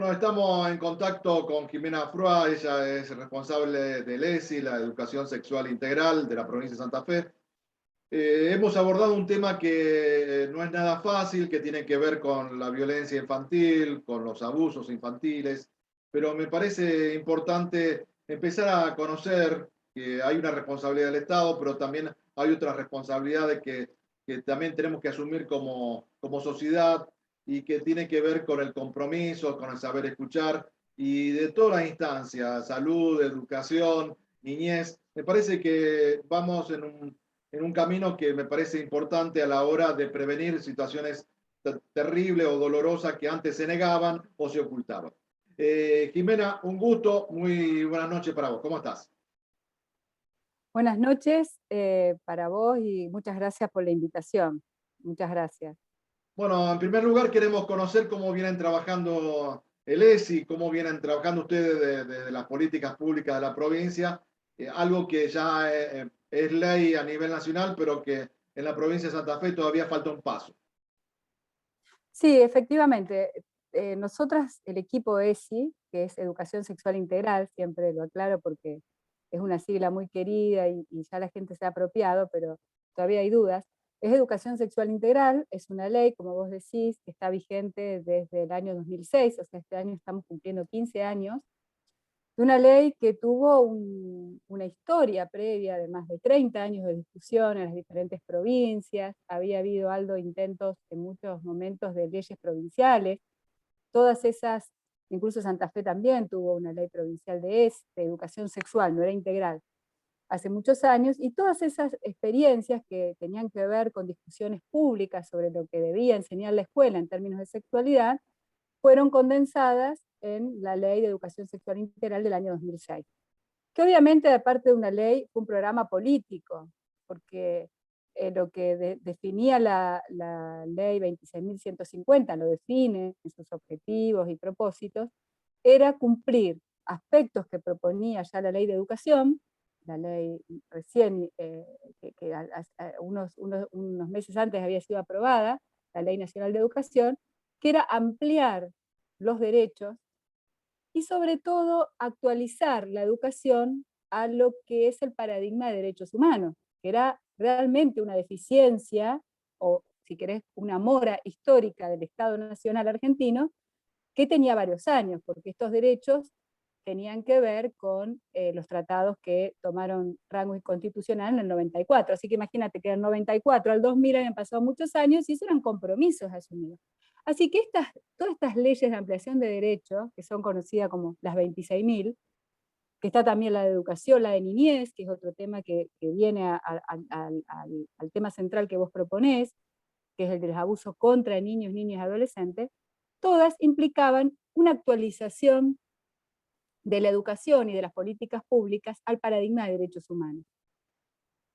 Bueno, estamos en contacto con Jimena Frua, ella es responsable del ESI, la Educación Sexual Integral de la provincia de Santa Fe. Hemos abordado un tema que no es nada fácil, que tiene que ver con la violencia infantil, con los abusos infantiles, pero me parece importante empezar a conocer que hay una responsabilidad del Estado, pero también hay otras responsabilidades que también tenemos que asumir como sociedad y que tiene que ver con el compromiso, con el saber escuchar y de todas las instancias, salud, educación, niñez. Me parece que vamos en un camino que me parece importante a la hora de prevenir situaciones terribles o dolorosas que antes se negaban o se ocultaban. Jimena, un gusto, muy buenas noches para vos. ¿Cómo estás? Buenas noches para vos y muchas gracias por la invitación. Muchas gracias. Bueno, en primer lugar queremos conocer cómo vienen trabajando el ESI, cómo vienen trabajando ustedes de las políticas públicas de la provincia, algo que ya es ley a nivel nacional, pero que en la provincia de Santa Fe todavía falta un paso. Sí, efectivamente. Nosotras, el equipo ESI, que es Educación Sexual Integral, siempre lo aclaro porque es una sigla muy querida y ya la gente se ha apropiado, pero todavía hay dudas. Es Educación Sexual Integral, es una ley, como vos decís, que está vigente desde el año 2006, o sea, este año estamos cumpliendo 15 años, de una ley que tuvo una historia previa de más de 30 años de discusión en las diferentes provincias. Había habido intentos en muchos momentos de leyes provinciales. Todas esas, incluso Santa Fe también tuvo una ley provincial de educación sexual, no era integral, hace muchos años, y todas esas experiencias que tenían que ver con discusiones públicas sobre lo que debía enseñar la escuela en términos de sexualidad, fueron condensadas en la Ley de Educación Sexual Integral del año 2006. Que obviamente, aparte de una ley, fue un programa político, porque lo que definía la ley 26.150, lo define en sus objetivos y propósitos, era cumplir aspectos que proponía ya la ley de educación, la ley recién, que unos meses antes había sido aprobada, la Ley Nacional de Educación, que era ampliar los derechos y sobre todo actualizar la educación a lo que es el paradigma de derechos humanos, que era realmente una deficiencia, o si querés, una mora histórica del Estado Nacional argentino, que tenía varios años, porque estos derechos tenían que ver con los tratados que tomaron rango constitucional en el 94. Así que imagínate que del 94 al 2000 habían pasado muchos años y esos eran compromisos asumidos. Así que todas estas leyes de ampliación de derechos, que son conocidas como las 26.000, que está también la de educación, la de niñez, que es otro tema que viene al tema central que vos proponés, que es el de los abusos contra niños, niñas y adolescentes, todas implicaban una actualización de la educación y de las políticas públicas al paradigma de derechos humanos.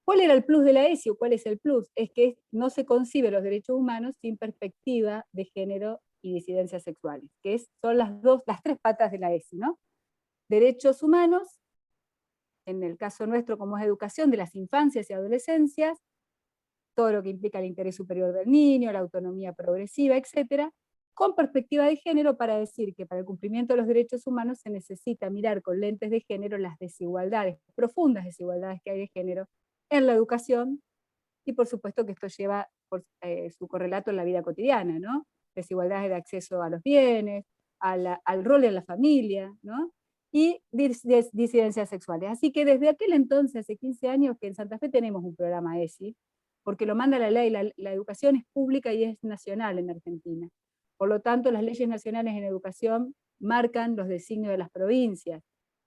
¿Cuál era el plus de la ESI o cuál es el plus? Es que no se concibe los derechos humanos sin perspectiva de género y disidencias sexuales, que son las tres patas de la ESI, ¿no? Derechos humanos, en el caso nuestro como es educación de las infancias y adolescencias, todo lo que implica el interés superior del niño, la autonomía progresiva, etcétera, con perspectiva de género para decir que para el cumplimiento de los derechos humanos se necesita mirar con lentes de género las desigualdades, profundas desigualdades que hay de género en la educación, y por supuesto que esto lleva su correlato en la vida cotidiana, ¿no? Desigualdades de acceso a los bienes, al rol en la familia, ¿no? Y disidencias sexuales. Así que desde aquel entonces, hace 15 años, que en Santa Fe tenemos un programa ESI, porque lo manda la ley, la educación es pública y es nacional en Argentina. Por lo tanto, las leyes nacionales en educación marcan los designios de las provincias,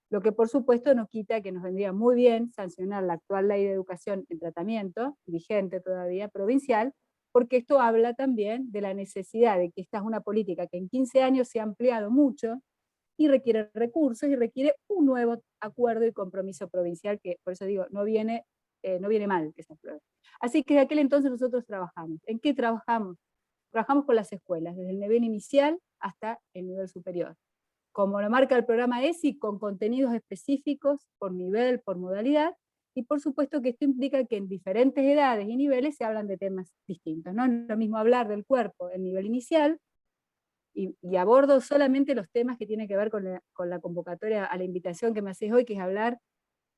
lo que por supuesto no quita que nos vendría muy bien sancionar la actual ley de educación en tratamiento, vigente todavía, provincial, porque esto habla también de la necesidad de que esta es una política que en 15 años se ha ampliado mucho y requiere recursos y requiere un nuevo acuerdo y compromiso provincial que, por eso digo, no viene mal que se apruebe. Así que de aquel entonces nosotros trabajamos. ¿En qué trabajamos? Trabajamos con las escuelas, desde el nivel inicial hasta el nivel superior. Como lo marca el programa ESI, con contenidos específicos por nivel, por modalidad, y por supuesto que esto implica que en diferentes edades y niveles se hablan de temas distintos. No es lo mismo hablar del cuerpo en nivel inicial y abordo solamente los temas que tienen que ver con la convocatoria a la invitación que me haces hoy, que es hablar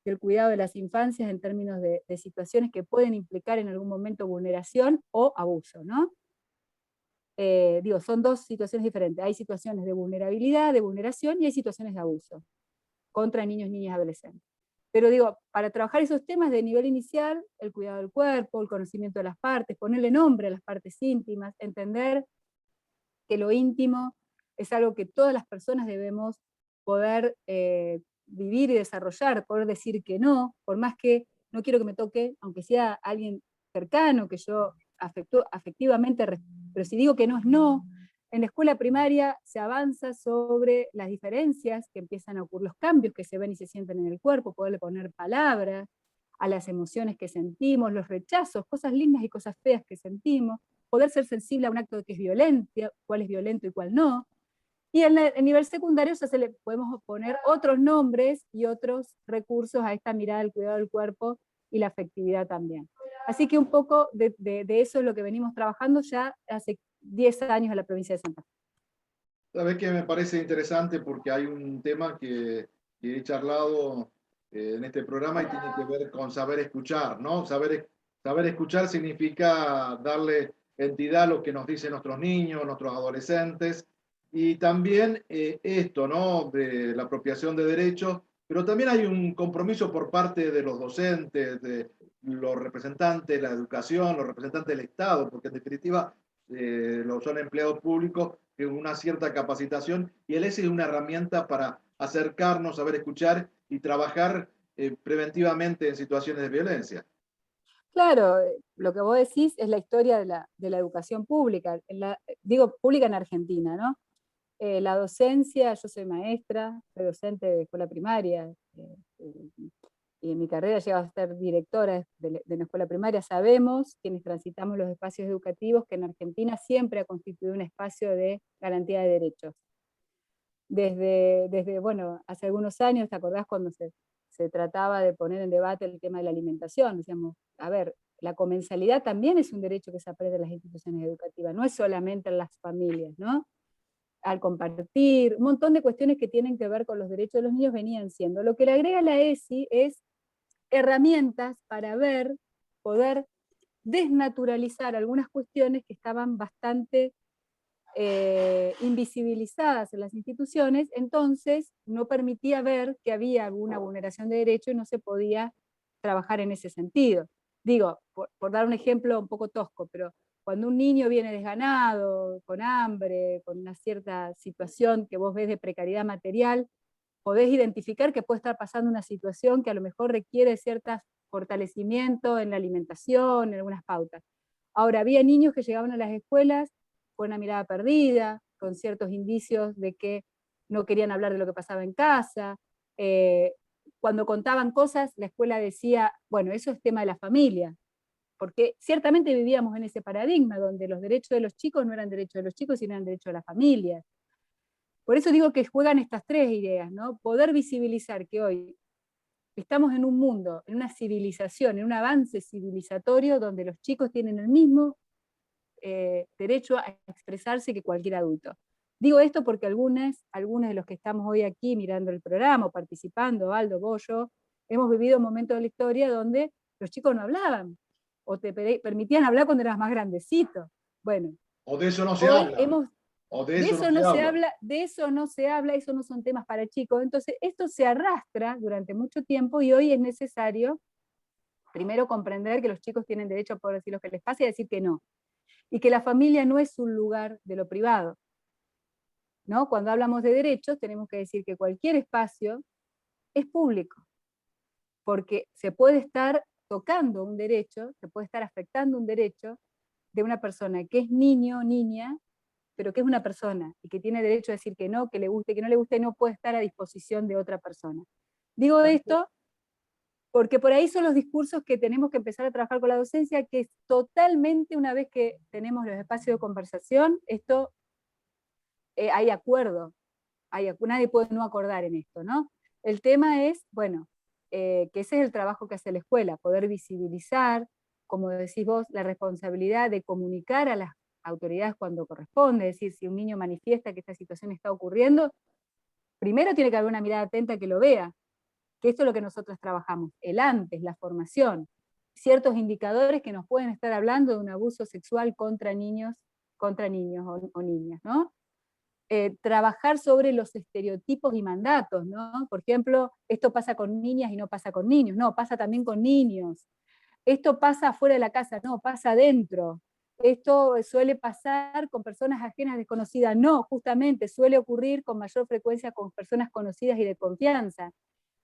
del cuidado de las infancias en términos de situaciones que pueden implicar en algún momento vulneración o abuso, ¿no? Digo, son dos situaciones diferentes. Hay situaciones de vulnerabilidad, de vulneración, y hay situaciones de abuso contra niños, niñas y adolescentes. Pero digo, para trabajar esos temas de nivel inicial, el cuidado del cuerpo, el conocimiento de las partes, ponerle nombre a las partes íntimas, entender que lo íntimo es algo que todas las personas debemos poder vivir y desarrollar, poder decir que no, por más que no quiero que me toque, aunque sea alguien cercano, que yo afectivamente, pero si digo que no es no. En la escuela primaria se avanza sobre las diferencias que empiezan a ocurrir, los cambios que se ven y se sienten en el cuerpo, poderle poner palabras a las emociones que sentimos, los rechazos, cosas lindas y cosas feas que sentimos, poder ser sensible a un acto que es violento, cuál es violento y cuál no. Y en el nivel secundario ya se le podemos poner otros nombres y otros recursos a esta mirada del cuidado del cuerpo y la afectividad también. Así que un poco de eso es lo que venimos trabajando ya hace 10 años en la provincia de Santa Fe. Sabes que me parece interesante porque hay un tema que he charlado en este programa y tiene que ver con saber escuchar, ¿no? Saber escuchar significa darle entidad a lo que nos dicen nuestros niños, nuestros adolescentes, y también esto, ¿no? De la apropiación de derechos, pero también hay un compromiso por parte de los docentes, de los representantes de la educación, los representantes del Estado, porque en definitiva son empleados públicos con una cierta capacitación, y el ESI es una herramienta para acercarnos, saber escuchar y trabajar preventivamente en situaciones de violencia. Claro, lo que vos decís es la historia de la educación pública, digo pública en Argentina, ¿no? La docencia, yo soy maestra, soy docente de escuela primaria, y en mi carrera he llegado a ser directora de una escuela primaria. Sabemos, quienes transitamos los espacios educativos, que en Argentina siempre ha constituido un espacio de garantía de derechos. Desde bueno, hace algunos años, ¿te acordás cuando se trataba de poner en debate el tema de la alimentación? Decíamos, a ver, la comensalidad también es un derecho que se aprende en las instituciones educativas, no es solamente en las familias, ¿no? Al compartir, un montón de cuestiones que tienen que ver con los derechos de los niños venían siendo. Lo que le agrega la ESI es herramientas para poder desnaturalizar algunas cuestiones que estaban bastante invisibilizadas en las instituciones, entonces no permitía ver que había alguna vulneración de derecho y no se podía trabajar en ese sentido. Digo, por dar un ejemplo un poco tosco, pero cuando un niño viene desganado, con hambre, con una cierta situación que vos ves de precariedad material, podés identificar que puede estar pasando una situación que a lo mejor requiere cierto fortalecimiento en la alimentación, en algunas pautas. Ahora, había niños que llegaban a las escuelas con una mirada perdida, con ciertos indicios de que no querían hablar de lo que pasaba en casa. Cuando contaban cosas, la escuela decía, bueno, eso es tema de la familia, porque ciertamente vivíamos en ese paradigma donde los derechos de los chicos no eran derechos de los chicos, sino eran derechos de las familias. Por eso digo que juegan estas tres ideas, ¿no? Poder visibilizar que hoy estamos en un mundo, en una civilización, en un avance civilizatorio donde los chicos tienen el mismo derecho a expresarse que cualquier adulto. Digo esto porque algunos de los que estamos hoy aquí mirando el programa, o participando, Aldo, Bollo, hemos vivido momentos de la historia donde los chicos no hablaban, o te permitían hablar cuando eras más grandecito. Bueno, O de eso no se hoy habla. hemos O de de eso no eso se no se habla. habla, eso no son temas para chicos. Entonces, esto se arrastra durante mucho tiempo y hoy es necesario, primero, comprender que los chicos tienen derecho a poder decir lo que les pasa y a decir que no. Y que la familia no es un lugar de lo privado, ¿no? Cuando hablamos de derechos, tenemos que decir que cualquier espacio es público, porque se puede estar tocando un derecho, se puede estar afectando un derecho de una persona que es niño o niña, pero que es una persona y que tiene derecho a decir que no, que le guste, que no le guste, no puede estar a disposición de otra persona. Digo esto porque por ahí son los discursos que tenemos que empezar a trabajar con la docencia, que es totalmente, una vez que tenemos los espacios de conversación, esto hay acuerdo, nadie puede no acordar en esto, ¿no? El tema es, bueno, que ese es el trabajo que hace la escuela, poder visibilizar, como decís vos, la responsabilidad de comunicar autoridades cuando corresponde, es decir, si un niño manifiesta que esta situación está ocurriendo, primero tiene que haber una mirada atenta que lo vea, que esto es lo que nosotros trabajamos, el antes, la formación, ciertos indicadores que nos pueden estar hablando de un abuso sexual contra niños o niñas, ¿no? Trabajar sobre los estereotipos y mandatos, ¿no? Por ejemplo, esto pasa con niñas y no pasa con niños, no, pasa también con niños. Esto pasa afuera de la casa, no, pasa adentro. Esto suele pasar con personas ajenas desconocidas, no, justamente suele ocurrir con mayor frecuencia con personas conocidas y de confianza.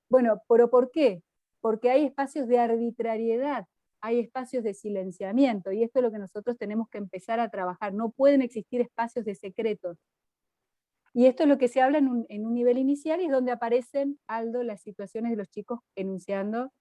Bueno, pero ¿por qué? Porque hay espacios de arbitrariedad, hay espacios de silenciamiento, y esto es lo que nosotros tenemos que empezar a trabajar. No pueden existir espacios de secretos. Y esto es lo que se habla en un nivel inicial, y es donde aparecen, Aldo, las situaciones de los chicos enunciando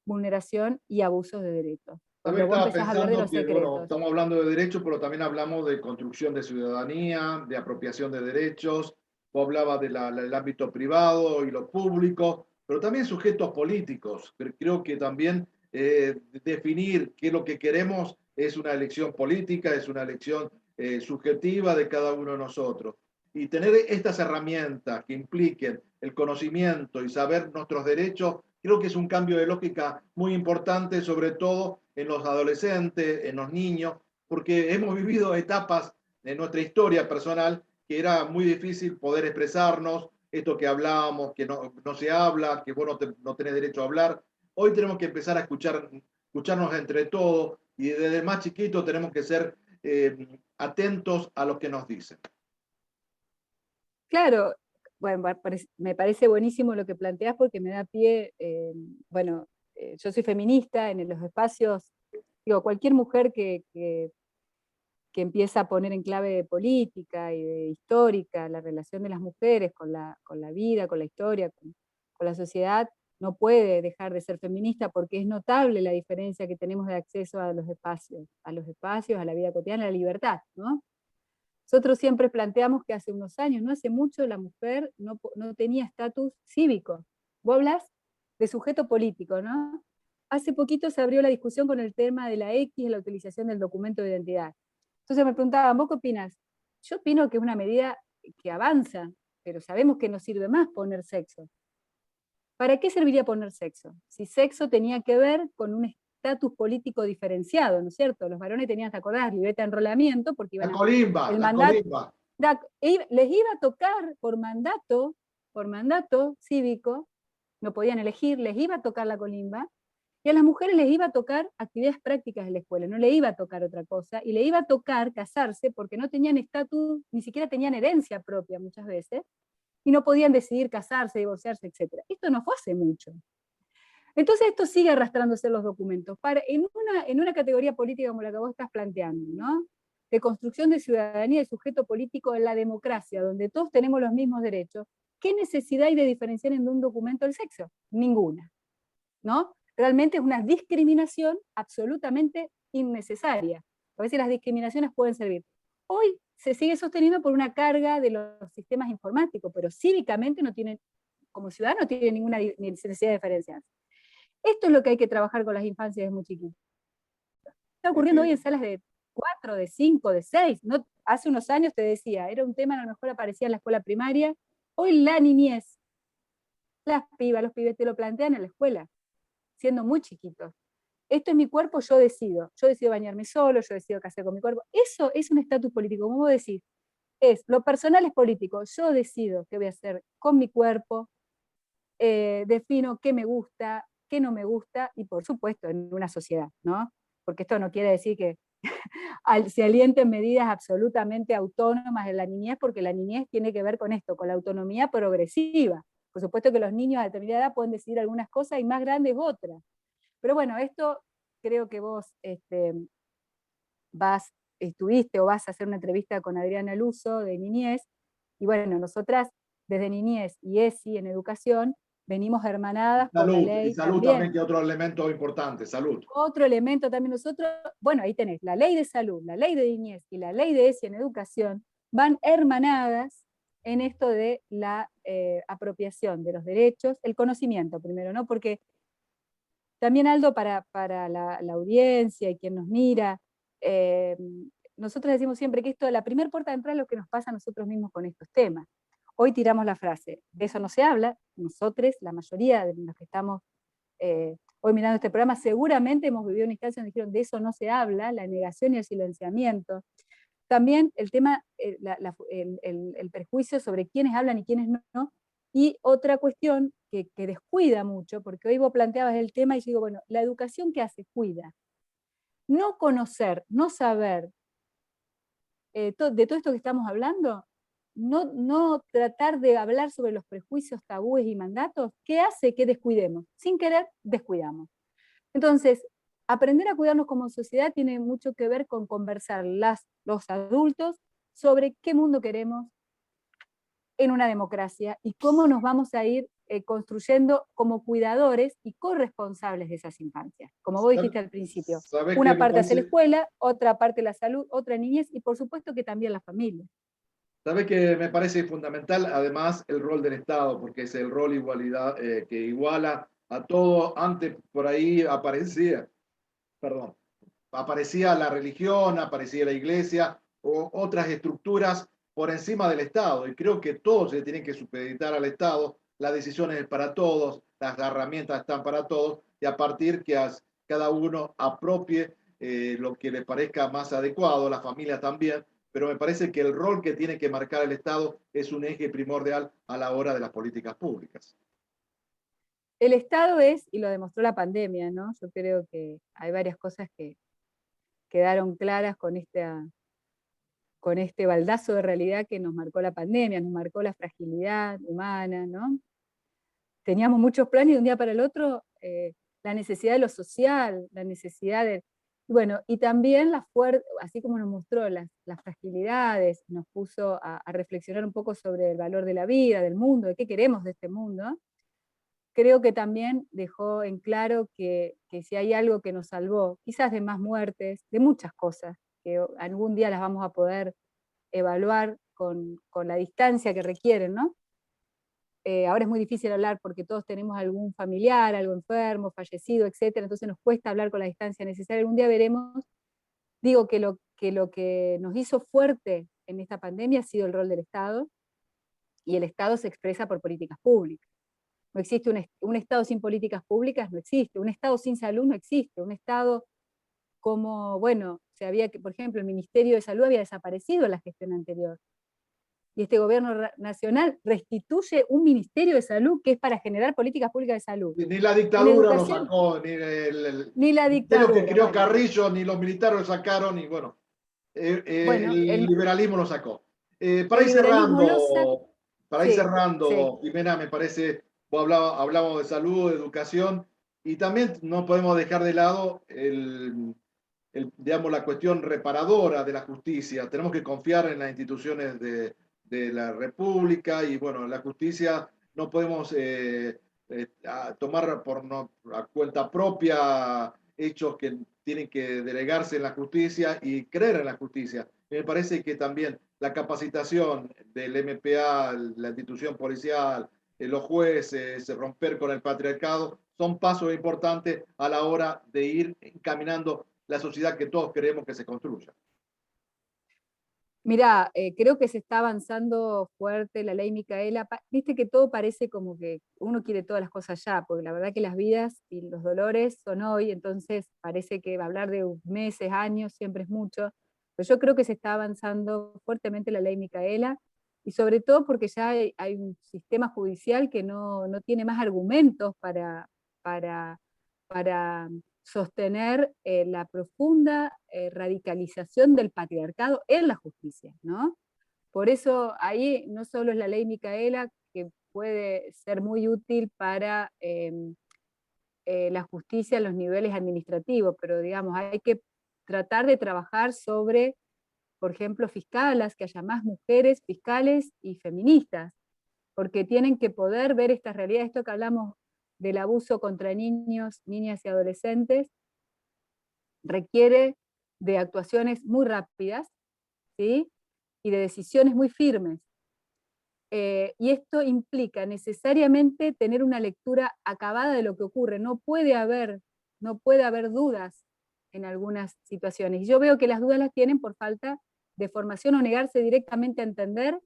vulneración y abusos de derechos. También Cuando vos estaba empezás a hablar de pensando los que, bueno, secretos. estamos hablando de derechos, pero también hablamos de construcción de ciudadanía, de apropiación de derechos. Vos hablabas del ámbito privado y lo público, pero también sujetos políticos. Creo que también definir qué es lo que queremos es una elección política, es una elección subjetiva de cada uno de nosotros. Y tener estas herramientas que impliquen el conocimiento y saber nuestros derechos, creo que es un cambio de lógica muy importante, sobre todo en los adolescentes, en los niños, porque hemos vivido etapas en nuestra historia personal que era muy difícil poder expresarnos, esto que hablábamos, que no se habla, que vos no tenés derecho a hablar. Hoy tenemos que empezar a escucharnos entre todos, y desde más chiquito tenemos que ser atentos a lo que nos dicen. Claro, bueno, me parece buenísimo lo que planteás, porque me da pie, bueno, yo soy feminista en los espacios, digo, cualquier mujer que empieza a poner en clave política y de histórica la relación de las mujeres con la vida, con la historia, con la sociedad, no puede dejar de ser feminista, porque es notable la diferencia que tenemos de acceso a los espacios, a la vida cotidiana, a la libertad, ¿no? Nosotros siempre planteamos que hace unos años, no hace mucho, la mujer no tenía estatus cívico. Vos hablas de sujeto político, ¿no? Hace poquito se abrió la discusión con el tema de la X, la utilización del documento de identidad. Entonces me preguntaban, ¿vos qué opinas? Yo opino que es una medida que avanza, pero sabemos que no sirve más poner sexo. ¿Para qué serviría poner sexo? Si sexo tenía que ver con un estatus político diferenciado, ¿no es cierto? Los varones tenían, ¿te acordás? Libreta de enrolamiento, porque La iban a... colimba, El la mandato, colimba. les iba a tocar por mandato cívico, no podían elegir, les iba a tocar la colimba, y a las mujeres les iba a tocar actividades prácticas en la escuela, no le iba a tocar otra cosa, y le iba a tocar casarse porque no tenían estatus, ni siquiera tenían herencia propia muchas veces, y no podían decidir casarse, divorciarse, etc. Esto no fue hace mucho. Entonces esto sigue arrastrándose en los documentos, en una categoría política como la que vos estás planteando, ¿no? De construcción de ciudadanía y sujeto político en la democracia, donde todos tenemos los mismos derechos. ¿Qué necesidad hay de diferenciar en un documento el sexo? Ninguna, ¿no? Realmente es una discriminación absolutamente innecesaria. A veces las discriminaciones pueden servir. Hoy se sigue sosteniendo por una carga de los sistemas informáticos, pero cívicamente no tienen, como ciudadano, no tiene ninguna necesidad de diferenciarse. Esto es lo que hay que trabajar con las infancias desde muy chiquitas. Está ocurriendo hoy en salas de 4, de 5, de 6. No, hace unos años te decía, era un tema que a lo mejor aparecía en la escuela primaria. Hoy la niñez, las pibas, los pibes te lo plantean en la escuela, siendo muy chiquitos. Esto es mi cuerpo, yo decido bañarme solo, yo decido qué hacer con mi cuerpo. Eso es un estatus político, como vos decís. Lo personal es político, yo decido qué voy a hacer con mi cuerpo, defino qué me gusta, qué no me gusta, y por supuesto en una sociedad, ¿no? Porque esto no quiere decir que se alienten medidas absolutamente autónomas de la niñez, porque la niñez tiene que ver con esto, con la autonomía progresiva. Por supuesto que los niños a determinada edad pueden decidir algunas cosas y más grandes otras. Pero bueno, esto creo que vos estuviste o vas a hacer una entrevista con Adriana Luso de Niñez, y bueno, nosotras desde Niñez y ESI en educación venimos hermanadas por la Salud, y ley salud también, también. que es otro elemento importante, salud. Otro elemento también nosotros, bueno, ahí tenés, la ley de salud, la ley de niñez y la ley de ESI en educación van hermanadas en esto de la apropiación de los derechos, el conocimiento primero, ¿no? Porque también, Aldo, para la audiencia y quien nos mira, nosotros decimos siempre que esto, la primera puerta de entrada es lo que nos pasa a nosotros mismos con estos temas. Hoy tiramos la frase, de eso no se habla, nosotros, la mayoría de los que estamos hoy mirando este programa, seguramente hemos vivido una instancia donde dijeron, de eso no se habla, la negación y el silenciamiento. También el tema, el prejuicio sobre quiénes hablan y quiénes no, y otra cuestión que descuida mucho, porque hoy vos planteabas el tema y yo digo, bueno, la educación que hace, cuida. No conocer, no saber de todo esto que estamos hablando, no tratar de hablar sobre los prejuicios, tabúes y mandatos, ¿qué hace que descuidemos? Sin querer, descuidamos. Entonces, aprender a cuidarnos como sociedad tiene mucho que ver con conversar los adultos sobre qué mundo queremos en una democracia y cómo nos vamos a ir construyendo como cuidadores y corresponsables de esas infancias. Como vos dijiste al principio, ¿Sabés qué una me parte hace la parece? escuela, otra parte la salud, otra niñez y por supuesto que también la familia. ¿Sabés que me parece fundamental, además, el rol del Estado? Porque es el rol igualidad, que iguala a todo. Antes por ahí aparecía, perdón, aparecía la religión, aparecía la iglesia o otras estructuras por encima del Estado. Y creo que todos se tienen que supeditar al Estado. Las decisiones es para todos, las herramientas están para todos, y a partir que cada uno apropie lo que le parezca más adecuado, la familia también, pero me parece que el rol que tiene que marcar el Estado es un eje primordial a la hora de las políticas públicas. El Estado es, y lo demostró la pandemia, ¿no? Yo creo que hay varias cosas que quedaron claras con este baldazo de realidad que nos marcó la pandemia, nos marcó la fragilidad humana, ¿no? Teníamos muchos planes y de un día para el otro la necesidad de lo social, la necesidad de... Bueno, y también así como nos mostró las fragilidades, nos puso a reflexionar un poco sobre el valor de la vida, del mundo, de qué queremos de este mundo, creo que también dejó en claro que si hay algo que nos salvó, quizás de más muertes, de muchas cosas, que algún día las vamos a poder evaluar con la distancia que requieren, ¿no? Ahora es muy difícil hablar porque todos tenemos algún familiar, algo enfermo, fallecido, etcétera, entonces nos cuesta hablar con la distancia necesaria. Algún día veremos, digo que lo que nos hizo fuerte en esta pandemia ha sido el rol del Estado, y el Estado se expresa por políticas públicas. No existe un Estado sin políticas públicas, no existe. Un Estado sin salud no existe. Un Estado como, bueno, por ejemplo, el Ministerio de Salud había desaparecido en la gestión anterior. Y este gobierno nacional restituye un Ministerio de Salud que es para generar políticas públicas de salud. Ni la En dictadura lo educación, sacó, ni el ni la ministerio que dictadura. creó Bueno, Carrillo, ni los militares lo sacaron, y bueno, bueno el liberalismo lo sacó. el liberalismo lo saca. Para ir Sí, sí. cerrando, Jimena, me parece, vos hablamos de salud, de educación, y también no podemos dejar de lado digamos, la cuestión reparadora de la justicia. Tenemos que confiar en las instituciones de la República, y bueno, la justicia no podemos tomar a cuenta propia hechos que tienen que delegarse en la justicia y creer en la justicia. Me parece que también la capacitación del MPA, la institución policial, los jueces, romper con el patriarcado, son pasos importantes a la hora de ir encaminando la sociedad que todos queremos que se construya. Mirá, creo que se está avanzando fuerte la ley Micaela. Viste que todo parece como que uno quiere todas las cosas ya, porque la verdad que las vidas y los dolores son hoy, entonces parece que hablar de meses, años, siempre es mucho. Pero yo creo que se está avanzando fuertemente la ley Micaela, y sobre todo porque ya hay un sistema judicial que no tiene más argumentos para, para sostener la profunda radicalización del patriarcado en la justicia, ¿no? Por eso ahí no solo es la ley Micaela, que puede ser muy útil para la justicia en los niveles administrativos, pero digamos, hay que tratar de trabajar sobre, por ejemplo, fiscalas, que haya más mujeres fiscales y feministas, porque tienen que poder ver esta realidad, esto que hablamos del abuso contra niños, niñas y adolescentes, requiere de actuaciones muy rápidas, ¿sí? Y de decisiones muy firmes. Y esto implica necesariamente tener una lectura acabada de lo que ocurre. No puede haber dudas en algunas situaciones. Y yo veo que las dudas las tienen por falta de formación o negarse directamente a entender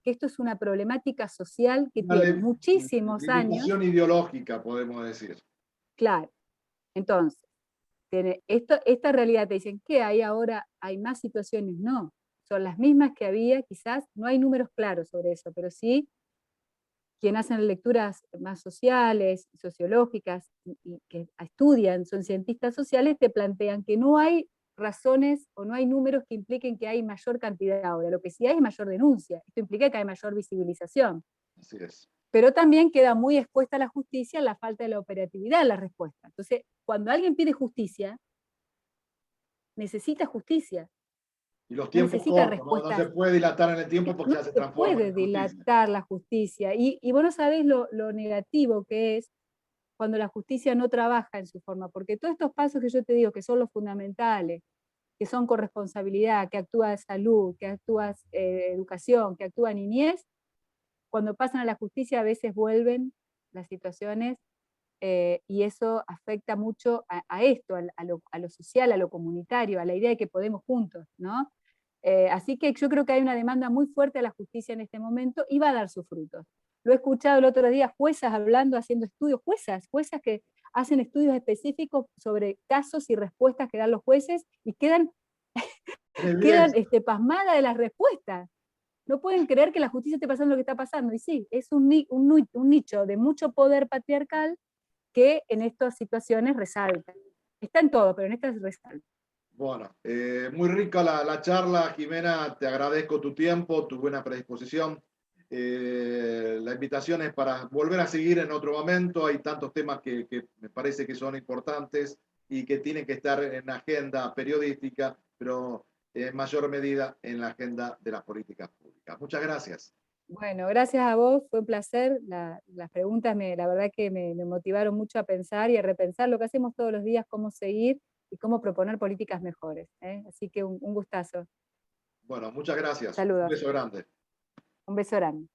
que esto es una problemática social que Una tiene muchísimos años. limitación ideológica, podemos decir. Claro. Entonces, esta realidad te dicen que hay ahora, hay más situaciones, no, son las mismas que había, quizás no hay números claros sobre eso, pero sí quien hacen lecturas más sociales, sociológicas, y que estudian, son cientistas sociales, te plantean que no hay razones o no hay números que impliquen que hay mayor cantidad ahora. Lo que sí hay es mayor denuncia. Esto implica que hay mayor visibilización. Así es. Pero también queda muy expuesta a la justicia la falta de la operatividad en la respuesta. Entonces, cuando alguien pide justicia, necesita justicia. Y los No tiempos necesita cortos, ¿no? No se respuestas. puede dilatar en el tiempo porque No ya se se transforma en puede justicia. dilatar la justicia. Y vos no sabés lo negativo que es cuando la justicia no trabaja en su forma, porque todos estos pasos que yo te digo, que son los fundamentales, que son corresponsabilidad, que actúa salud, que actúa educación, que actúa niñez, cuando pasan a la justicia a veces vuelven las situaciones y eso afecta mucho a esto, a lo social, a lo comunitario, a la idea de que podemos juntos, ¿no? Así que yo creo que hay una demanda muy fuerte a la justicia en este momento y va a dar sus frutos. Lo he escuchado el otro día, juezas hablando, haciendo estudios, juezas que hacen estudios específicos sobre casos y respuestas que dan los jueces y quedan Evidencia. pasmadas de las respuestas. No pueden creer que la justicia esté pasando lo que está pasando. Y sí, es un nicho de mucho poder patriarcal que en estas situaciones resalta. Está en todo, pero en estas resalta. Bueno, muy rica la charla, Jimena. Te agradezco tu tiempo, tu buena predisposición. La invitación es para volver a seguir en otro momento. Hay tantos temas que me parece que son importantes y que tienen que estar en la agenda periodística, pero en mayor medida en la agenda de las políticas públicas. Muchas gracias. Bueno, gracias a vos, fue un placer. Las preguntas la verdad que me motivaron mucho a pensar y a repensar lo que hacemos todos los días, cómo seguir y cómo proponer políticas mejores. Así que un gustazo. Bueno, muchas gracias. Un Saludos. beso grande. Un beso grande.